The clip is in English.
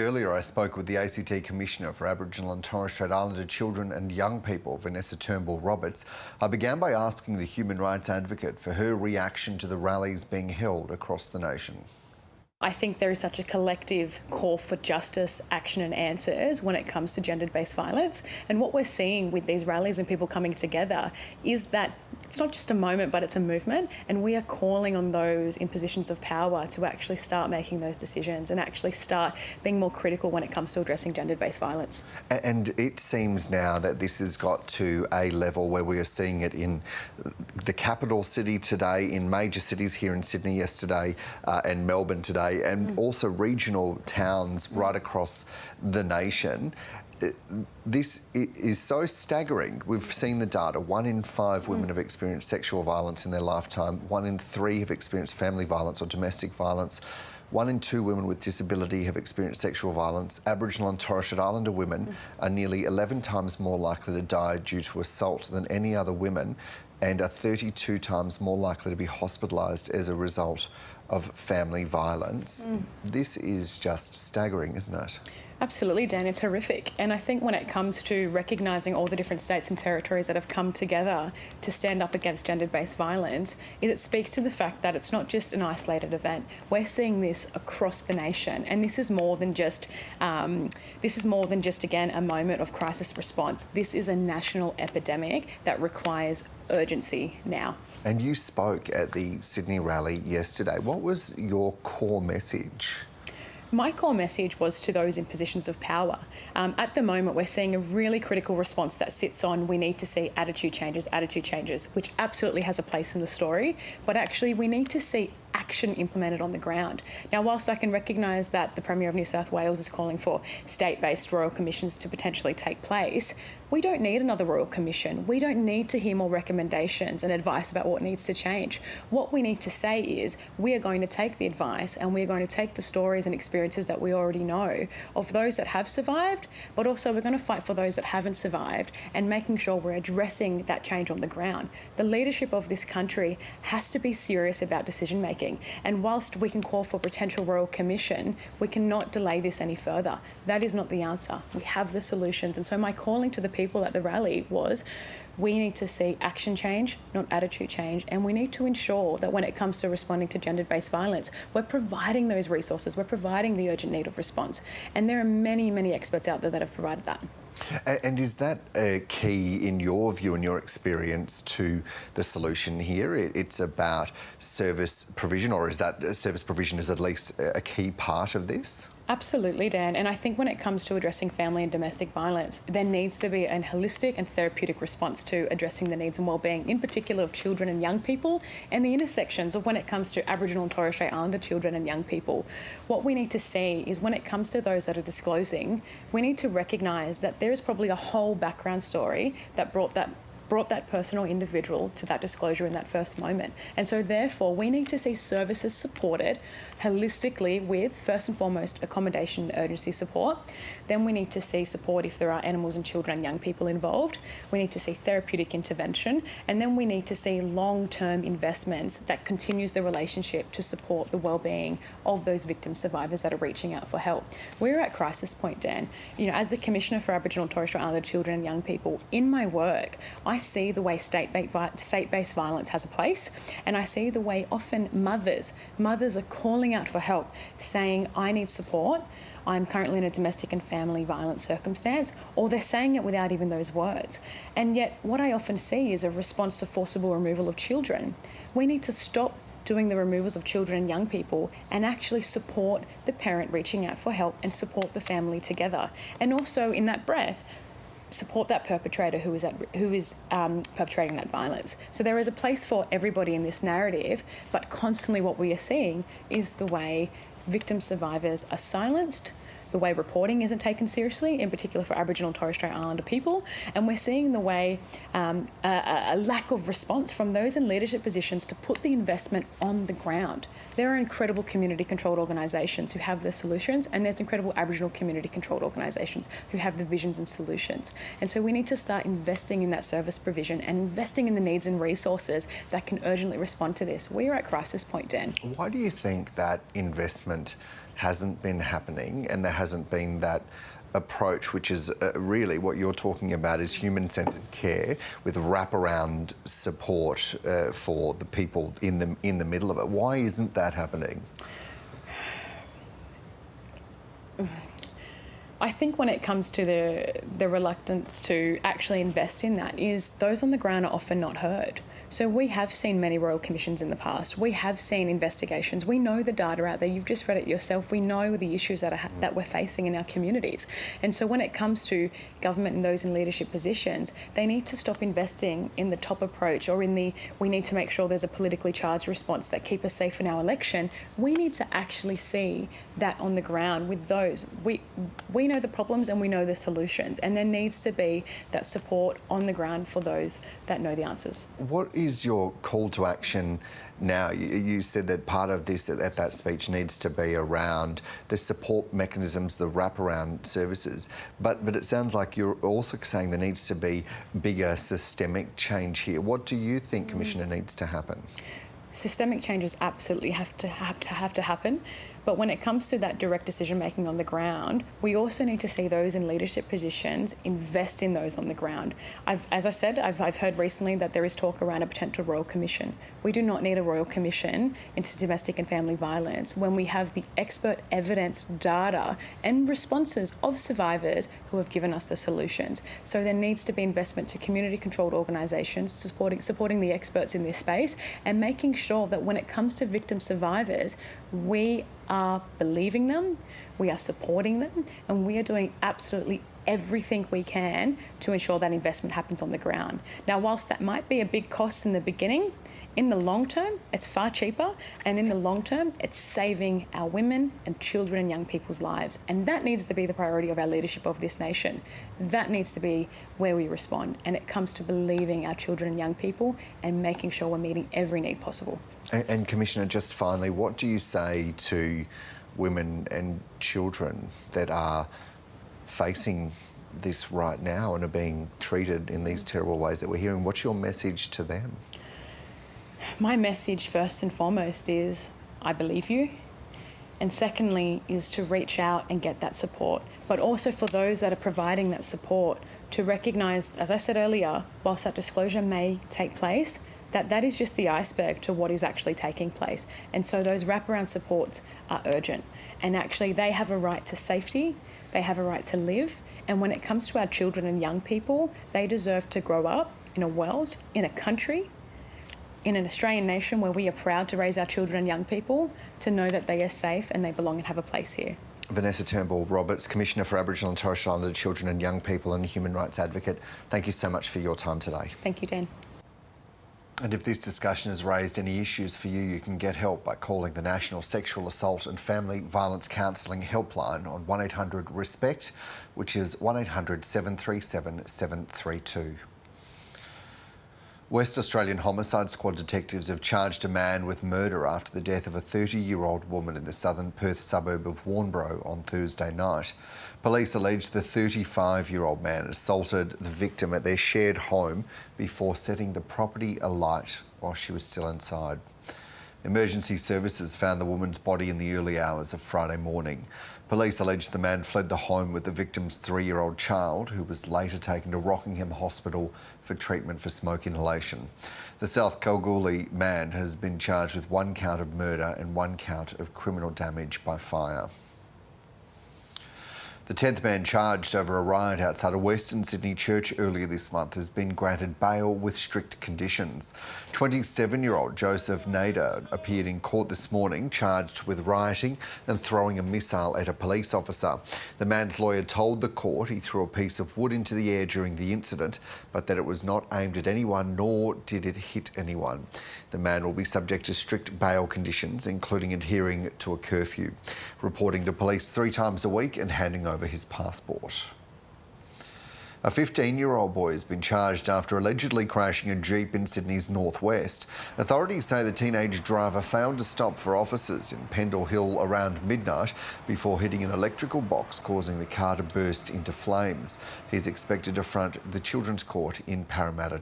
Earlier, I spoke with the ACT Commissioner for Aboriginal and Torres Strait Islander Children and Young People, Vanessa Turnbull-Roberts. I began by asking the human rights advocate for her reaction to the rallies being held across the nation. I think there is such a collective call for justice, action and answers when it comes to gender-based violence. And what we're seeing with these rallies and people coming together is that it's not just a moment, but it's a movement. And we are calling on those in positions of power to actually start making those decisions and actually start being more critical when it comes to addressing gender-based violence. And it seems now that this has got to a level where we are seeing it in the capital city today, in major cities here in Sydney yesterday and Melbourne today, and also regional towns right across the nation. This is so staggering. We've seen the data. 1 in 5 women have experienced sexual violence in their lifetime. 1 in 3 have experienced family violence or domestic violence. 1 in 2 women with disability have experienced sexual violence. Aboriginal and Torres Strait Islander women are nearly 11 times more likely to die due to assault than any other women, and are 32 times more likely to be hospitalised as a result of family violence. This is just staggering, isn't it? Absolutely, Dan. It's horrific. And I think when it comes to recognising all the different states and territories that have come together to stand up against gender-based violence, it speaks to the fact that it's not just an isolated event. We're seeing this across the nation, and this is more than just again a moment of crisis response. This is a national epidemic that requires urgency now. And you spoke at the Sydney rally yesterday. What was your core message? My core message was to those in positions of power. At the moment, we're seeing a really critical response that sits on we need to see attitude changes, which absolutely has a place in the story, but actually we need to see action implemented on the ground. Now, whilst I can recognise that the Premier of New South Wales is calling for state-based royal commissions to potentially take place, we don't need another royal commission. We don't need to hear more recommendations and advice about what needs to change. What we need to say is we are going to take the advice and we are going to take the stories and experiences that we already know of those that have survived, but also we're going to fight for those that haven't survived and making sure we're addressing that change on the ground. The leadership of this country has to be serious about decision making. And whilst we can call for potential royal commission, we cannot delay this any further. That is not the answer. We have the solutions. And so my calling to the people at the rally was we need to see action change, not attitude change, and we need to ensure that when it comes to responding to gender-based violence, we're providing those resources, we're providing the urgent need of response. And there are many, many experts out there that have provided that. And is that a key, in your view and your experience, to the solution here? It's about service provision, or is that service provision is at least a key part of this? Absolutely, Dan. And I think when it comes to addressing family and domestic violence, there needs to be a holistic and therapeutic response to addressing the needs and wellbeing, in particular of children and young people, and the intersections of when it comes to Aboriginal and Torres Strait Islander children and young people. What we need to see is when it comes to those that are disclosing, we need to recognise that there is probably a whole background story that brought that person or individual to that disclosure in that first moment. And so therefore we need to see services supported holistically with, first and foremost, accommodation and urgency support. Then we need to see support if there are animals and children and young people involved. We need to see therapeutic intervention, and then we need to see long-term investments that continues the relationship to support the wellbeing of those victim survivors that are reaching out for help. We're at crisis point, Dan. You know, as the Commissioner for Aboriginal and Torres Strait Islander Children and Young People, in my work, I see the way state-based violence has a place, and I see the way often mothers are calling out for help, saying, I need support, I'm currently in a domestic and family violence circumstance, or they're saying it without even those words. And yet what I often see is a response to forcible removal of children. We need to stop doing the removals of children and young people and actually support the parent reaching out for help and support the family together. And also in that breath, support that perpetrator who is perpetrating that violence. So there is a place for everybody in this narrative, but constantly what we are seeing is the way victim survivors are silenced, the way reporting isn't taken seriously, in particular for Aboriginal and Torres Strait Islander people, and we're seeing the way a lack of response from those in leadership positions to put the investment on the ground. There are incredible community-controlled organisations who have the solutions, and there's incredible Aboriginal community-controlled organisations who have the visions and solutions. And so we need to start investing in that service provision and investing in the needs and resources that can urgently respond to this. We are at crisis point, Dan. Why do you think that investment hasn't been happening and there hasn't been that approach, which is really what you're talking about, is human-centred care with wraparound support for the people in the middle of it. Why isn't that happening? I think when it comes to the reluctance to actually invest in that is those on the ground are often not heard. So we have seen many royal commissions in the past. We have seen investigations. We know the data out there. You've just read it yourself. We know the issues that we're facing in our communities. And so when it comes to government and those in leadership positions, they need to stop investing in the top approach or in the we need to make sure there's a politically charged response that keep us safe in our election. We need to actually see that on the ground with those. We know the problems and we know the solutions, and there needs to be that support on the ground for those that know the answers. What is your call to action now? You said that part of this at that speech needs to be around the support mechanisms, the wraparound services, but it sounds like you're also saying there needs to be bigger systemic change here. What do you think, Commissioner, needs to happen? Systemic changes absolutely have to happen. But when it comes to that direct decision making on the ground, we also need to see those in leadership positions invest in those on the ground. As I said, I've heard recently that there is talk around a potential royal commission. We do not need a royal commission into domestic and family violence when we have the expert evidence, data and responses of survivors who have given us the solutions. So there needs to be investment to community controlled organisations supporting the experts in this space and making sure that when it comes to victim survivors, we are believing them, we are supporting them, and we are doing absolutely everything we can to ensure that investment happens on the ground. Now, whilst that might be a big cost in the beginning, in the long term, it's far cheaper, and in the long term, it's saving our women and children and young people's lives. And that needs to be the priority of our leadership of this nation. That needs to be where we respond. And it comes to believing our children and young people and making sure we're meeting every need possible. And Commissioner, just finally, what do you say to women and children that are facing this right now and are being treated in these terrible ways that we're hearing? What's your message to them? My message first and foremost is I believe you. And secondly is to reach out and get that support. But also for those that are providing that support to recognise, as I said earlier, whilst that disclosure may take place, that is just the iceberg to what is actually taking place. And so those wraparound supports are urgent. And actually they have a right to safety, they have a right to live. And when it comes to our children and young people, they deserve to grow up in a world, in a country, in an Australian nation where we are proud to raise our children and young people, to know that they are safe and they belong and have a place here. Vanessa Turnbull-Roberts, Commissioner for Aboriginal and Torres Strait Islander Children and Young People and Human Rights Advocate, thank you so much for your time today. Thank you, Dan. And if this discussion has raised any issues for you, you can get help by calling the National Sexual Assault and Family Violence Counselling Helpline on 1800-RESPECT, which is 1800 737 732. West Australian Homicide Squad detectives have charged a man with murder after the death of a 30-year-old woman in the southern Perth suburb of Warnbro on Thursday night. Police allege the 35-year-old man assaulted the victim at their shared home before setting the property alight while she was still inside. Emergency services found the woman's body in the early hours of Friday morning. Police allege the man fled the home with the victim's 3-year-old child, who was later taken to Rockingham Hospital for treatment for smoke inhalation. The South Kalgoorlie man has been charged with 1 count of murder and 1 count of criminal damage by fire. The 10th man charged over a riot outside a Western Sydney church earlier this month has been granted bail with strict conditions. 27-year-old Joseph Nader appeared in court this morning, charged with rioting and throwing a missile at a police officer. The man's lawyer told the court he threw a piece of wood into the air during the incident, but that it was not aimed at anyone, nor did it hit anyone. The man will be subject to strict bail conditions, including adhering to a curfew, reporting to police 3 times a week and handing over his passport. A 15-year-old boy has been charged after allegedly crashing a Jeep in Sydney's northwest. Authorities say the teenage driver failed to stop for officers in Pendle Hill around midnight before hitting an electrical box, causing the car to burst into flames. He's expected to front the Children's Court in Parramatta